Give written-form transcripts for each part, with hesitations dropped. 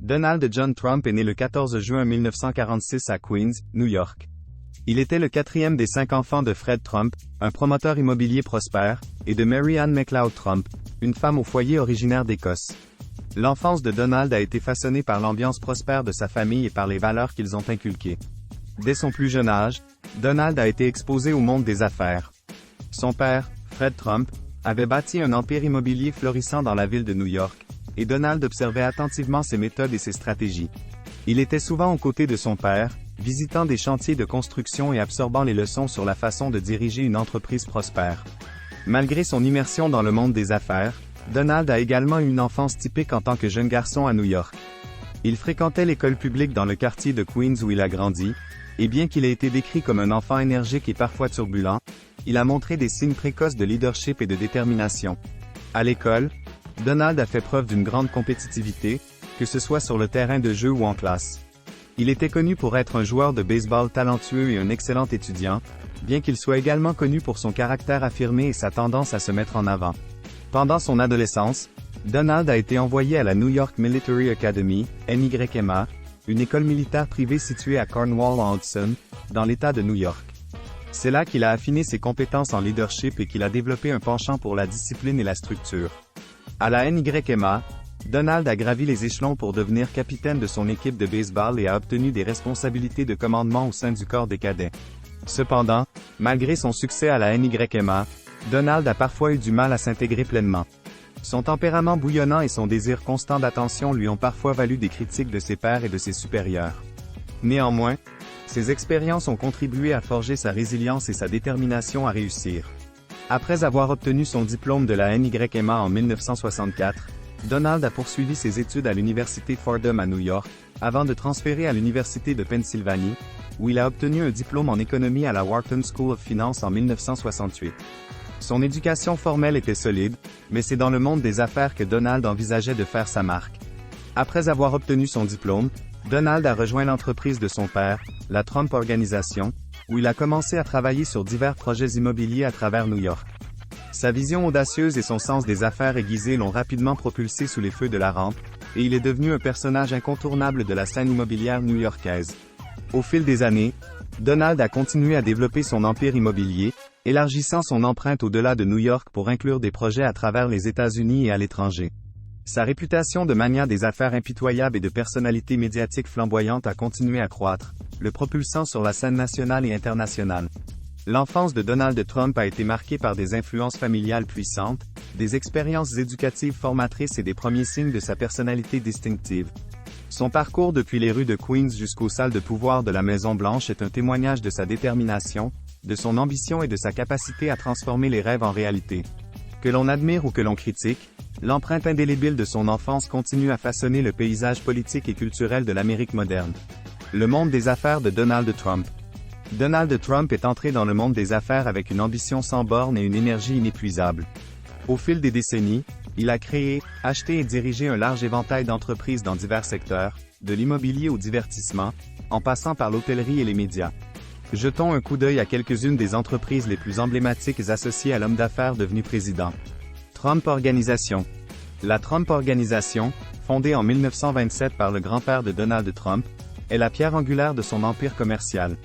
Donald John Trump est né le 14 juin 1946 à Queens, New York. Il était le quatrième des 5 enfants de Fred Trump, un promoteur immobilier prospère, et de Mary Ann McLeod Trump, une femme au foyer originaire d'Écosse. L'enfance de Donald a été façonnée par l'ambiance prospère de sa famille et par les valeurs qu'ils ont inculquées. Dès son plus jeune âge, Donald a été exposé au monde des affaires. Son père, Fred Trump, avait bâti un empire immobilier florissant dans la ville de New York, et Donald observait attentivement ses méthodes et ses stratégies. Il était souvent aux côtés de son père, visitant des chantiers de construction et absorbant les leçons sur la façon de diriger une entreprise prospère. Malgré son immersion dans le monde des affaires, Donald a également eu une enfance typique en tant que jeune garçon à New York. Il fréquentait l'école publique dans le quartier de Queens où il a grandi, et bien qu'il ait été décrit comme un enfant énergique et parfois turbulent, il a montré des signes précoces de leadership et de détermination. À l'école, Donald a fait preuve d'une grande compétitivité, que ce soit sur le terrain de jeu ou en classe. Il était connu pour être un joueur de baseball talentueux et un excellent étudiant, bien qu'il soit également connu pour son caractère affirmé et sa tendance à se mettre en avant. Pendant son adolescence, Donald a été envoyé à la New York Military Academy, NYMA, une école militaire privée située à Cornwall-en-Hudson, dans l'État de New York. C'est là qu'il a affiné ses compétences en leadership et qu'il a développé un penchant pour la discipline et la structure. À la NYMA, Donald a gravi les échelons pour devenir capitaine de son équipe de baseball et a obtenu des responsabilités de commandement au sein du corps des cadets. Cependant, malgré son succès à la NYMA, Donald a parfois eu du mal à s'intégrer pleinement. Son tempérament bouillonnant et son désir constant d'attention lui ont parfois valu des critiques de ses pairs et de ses supérieurs. Néanmoins, ces expériences ont contribué à forger sa résilience et sa détermination à réussir. Après avoir obtenu son diplôme de la NYMA en 1964, Donald a poursuivi ses études à l'université Fordham à New York, avant de transférer à l'université de Pennsylvanie, où il a obtenu un diplôme en économie à la Wharton School of Finance en 1968. Son éducation formelle était solide, mais c'est dans le monde des affaires que Donald envisageait de faire sa marque. Après avoir obtenu son diplôme, Donald a rejoint l'entreprise de son père, la Trump Organization, où il a commencé à travailler sur divers projets immobiliers à travers New York. Sa vision audacieuse et son sens des affaires aiguisées l'ont rapidement propulsé sous les feux de la rampe, et il est devenu un personnage incontournable de la scène immobilière new-yorkaise. Au fil des années, Donald a continué à développer son empire immobilier, élargissant son empreinte au-delà de New York pour inclure des projets à travers les États-Unis et à l'étranger. Sa réputation de magnat des affaires impitoyable et de personnalité médiatique flamboyante a continué à croître, le propulsant sur la scène nationale et internationale. L'enfance de Donald Trump a été marquée par des influences familiales puissantes, des expériences éducatives formatrices et des premiers signes de sa personnalité distinctive. Son parcours depuis les rues de Queens jusqu'aux salles de pouvoir de la Maison-Blanche est un témoignage de sa détermination, de son ambition et de sa capacité à transformer les rêves en réalité. Que l'on admire ou que l'on critique, l'empreinte indélébile de son enfance continue à façonner le paysage politique et culturel de l'Amérique moderne. Le monde des affaires de Donald Trump. Donald Trump est entré dans le monde des affaires avec une ambition sans bornes et une énergie inépuisable. Au fil des décennies, il a créé, acheté et dirigé un large éventail d'entreprises dans divers secteurs, de l'immobilier au divertissement, en passant par l'hôtellerie et les médias. Jetons un coup d'œil à quelques-unes des entreprises les plus emblématiques associées à l'homme d'affaires devenu président. Trump Organization. La Trump Organization, fondée en 1927 par le grand-père de Donald Trump, est la pierre angulaire de son empire commercial.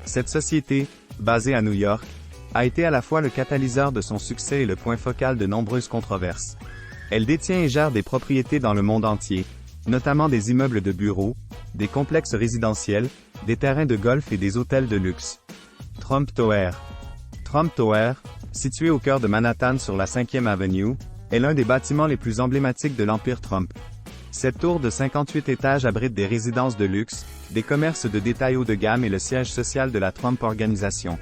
Cette société, basée à New York, a été à la fois le catalyseur de son succès et le point focal de nombreuses controverses. Elle détient et gère des propriétés dans le monde entier, notamment des immeubles de bureaux, des complexes résidentiels, des terrains de golf et des hôtels de luxe. Trump Tower. Trump Tower, situé au cœur de Manhattan sur la 5e Avenue, est l'un des bâtiments les plus emblématiques de l'empire Trump. Cette tour de 58 étages abrite des résidences de luxe, des commerces de détail haut de gamme et le siège social de la Trump Organization.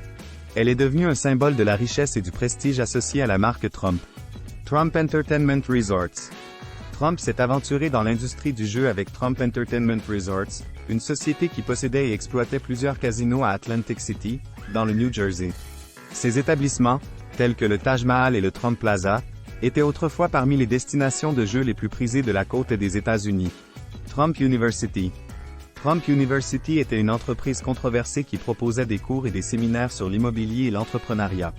Elle est devenue un symbole de la richesse et du prestige associé à la marque Trump. Trump Entertainment Resorts. Trump s'est aventuré dans l'industrie du jeu avec Trump Entertainment Resorts, une société qui possédait et exploitait plusieurs casinos à Atlantic City, dans le New Jersey. Ces établissements, tels que le Taj Mahal et le Trump Plaza, étaient autrefois parmi les destinations de jeux les plus prisées de la côte des États-Unis. Trump University. Trump University était une entreprise controversée qui proposait des cours et des séminaires sur l'immobilier et l'entrepreneuriat.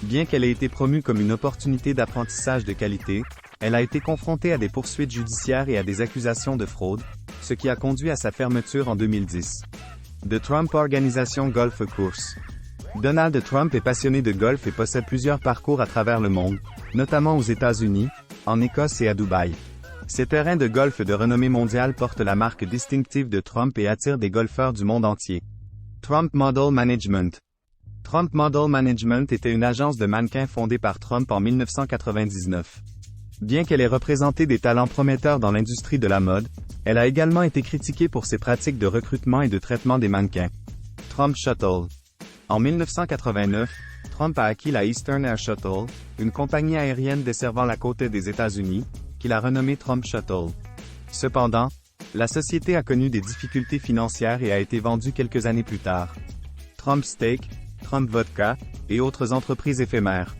Bien qu'elle ait été promue comme une opportunité d'apprentissage de qualité, elle a été confrontée à des poursuites judiciaires et à des accusations de fraude, ce qui a conduit à sa fermeture en 2010. The Trump Organization Golf Course. Donald Trump est passionné de golf et possède plusieurs parcours à travers le monde, notamment aux États-Unis, en Écosse et à Dubaï. Ces terrains de golf de renommée mondiale portent la marque distinctive de Trump et attirent des golfeurs du monde entier. Trump Model Management. Trump Model Management était une agence de mannequins fondée par Trump en 1999. Bien qu'elle ait représenté des talents prometteurs dans l'industrie de la mode, elle a également été critiquée pour ses pratiques de recrutement et de traitement des mannequins. Trump Shuttle. En 1989, Trump a acquis la Eastern Air Shuttle, une compagnie aérienne desservant la côte est des États-Unis, qu'il a renommée Trump Shuttle. Cependant, la société a connu des difficultés financières et a été vendue quelques années plus tard. Trump Steak, Trump Vodka, et autres entreprises éphémères.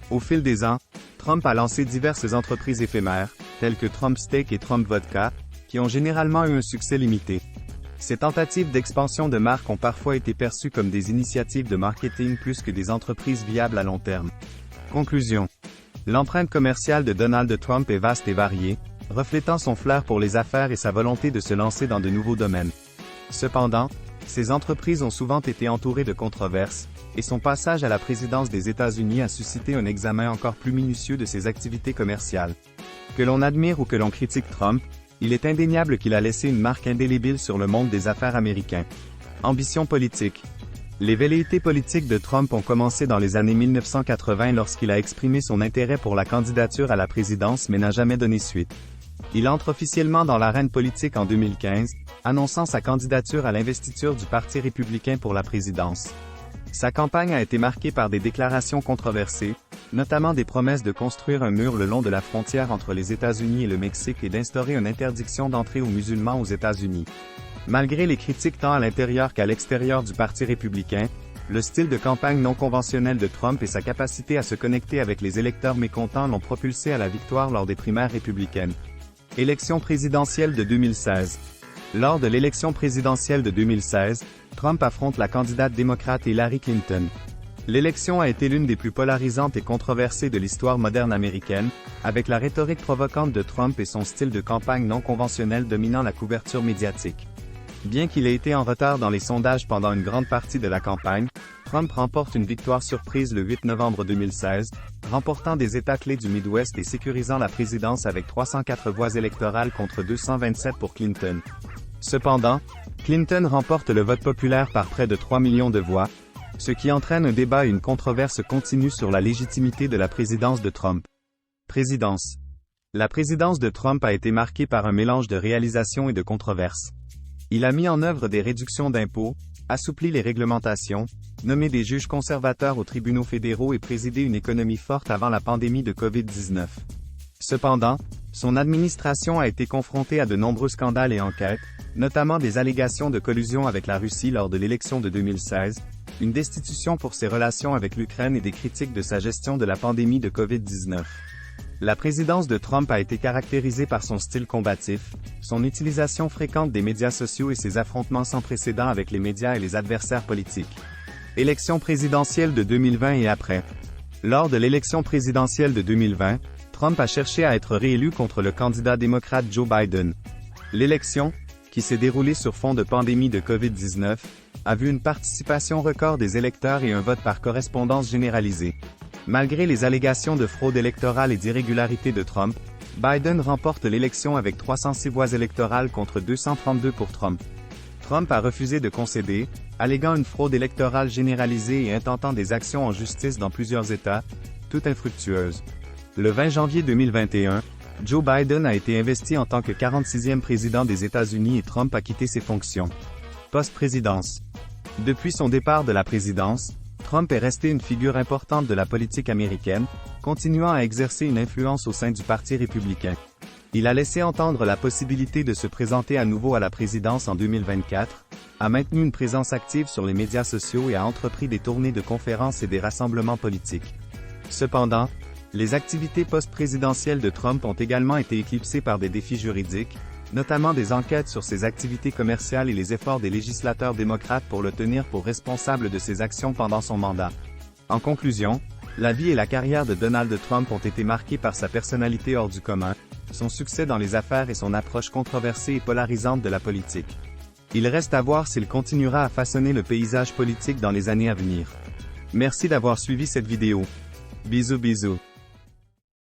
Au fil des ans, Trump a lancé diverses entreprises éphémères, telles que Trump Steak et Trump Vodka, qui ont généralement eu un succès limité. Ces tentatives d'expansion de marque ont parfois été perçues comme des initiatives de marketing plus que des entreprises viables à long terme. Conclusion. L'empreinte commerciale de Donald Trump est vaste et variée, reflétant son flair pour les affaires et sa volonté de se lancer dans de nouveaux domaines. Cependant, ces entreprises ont souvent été entourées de controverses, et son passage à la présidence des États-Unis a suscité un examen encore plus minutieux de ses activités commerciales. Que l'on admire ou que l'on critique Trump, il est indéniable qu'il a laissé une marque indélébile sur le monde des affaires américain. Ambition politique. Les velléités politiques de Trump ont commencé dans les années 1980 lorsqu'il a exprimé son intérêt pour la candidature à la présidence mais n'a jamais donné suite. Il entre officiellement dans l'arène politique en 2015, annonçant sa candidature à l'investiture du Parti républicain pour la présidence. Sa campagne a été marquée par des déclarations controversées, notamment des promesses de construire un mur le long de la frontière entre les États-Unis et le Mexique et d'instaurer une interdiction d'entrée aux musulmans aux États-Unis. Malgré les critiques tant à l'intérieur qu'à l'extérieur du Parti républicain, le style de campagne non conventionnel de Trump et sa capacité à se connecter avec les électeurs mécontents l'ont propulsé à la victoire lors des primaires républicaines. Élection présidentielle de 2016. Lors de l'élection présidentielle de 2016, Trump affronte la candidate démocrate Hillary Clinton. L'élection a été l'une des plus polarisantes et controversées de l'histoire moderne américaine, avec la rhétorique provocante de Trump et son style de campagne non conventionnel dominant la couverture médiatique. Bien qu'il ait été en retard dans les sondages pendant une grande partie de la campagne, Trump remporte une victoire surprise le 8 novembre 2016, remportant des États clés du Midwest et sécurisant la présidence avec 304 voix électorales contre 227 pour Clinton. Cependant, Clinton remporte le vote populaire par près de 3 millions de voix, ce qui entraîne un débat et une controverse continue sur la légitimité de la présidence de Trump. Présidence. La présidence de Trump a été marquée par un mélange de réalisations et de controverses. Il a mis en œuvre des réductions d'impôts, assoupli les réglementations, nommé des juges conservateurs aux tribunaux fédéraux et présidé une économie forte avant la pandémie de COVID-19. Cependant, son administration a été confrontée à de nombreux scandales et enquêtes, notamment des allégations de collusion avec la Russie lors de l'élection de 2016, une destitution pour ses relations avec l'Ukraine et des critiques de sa gestion de la pandémie de COVID-19. La présidence de Trump a été caractérisée par son style combatif, son utilisation fréquente des médias sociaux et ses affrontements sans précédent avec les médias et les adversaires politiques. Élection présidentielle de 2020 et après. Lors de l'élection présidentielle de 2020, Trump a cherché à être réélu contre le candidat démocrate Joe Biden. L'élection, qui s'est déroulée sur fond de pandémie de COVID-19, a vu une participation record des électeurs et un vote par correspondance généralisé. Malgré les allégations de fraude électorale et d'irrégularité de Trump, Biden remporte l'élection avec 306 voix électorales contre 232 pour Trump. Trump a refusé de concéder, alléguant une fraude électorale généralisée et intentant des actions en justice dans plusieurs États, toutes infructueuses. Le 20 janvier 2021, Joe Biden a été investi en tant que 46e président des États-Unis et Trump a quitté ses fonctions. Post-présidence. Depuis son départ de la présidence, Trump est resté une figure importante de la politique américaine, continuant à exercer une influence au sein du Parti républicain. Il a laissé entendre la possibilité de se présenter à nouveau à la présidence en 2024, a maintenu une présence active sur les médias sociaux et a entrepris des tournées de conférences et des rassemblements politiques. Cependant, les activités post-présidentielles de Trump ont également été éclipsées par des défis juridiques, notamment des enquêtes sur ses activités commerciales et les efforts des législateurs démocrates pour le tenir pour responsable de ses actions pendant son mandat. En conclusion, La vie et la carrière de Donald Trump ont été marquées par sa personnalité hors du commun, son succès dans les affaires et son approche controversée et polarisante de la politique. Il reste à voir s'il continuera à façonner le paysage politique dans les années à venir. Merci d'avoir suivi cette vidéo. Bisous bisous.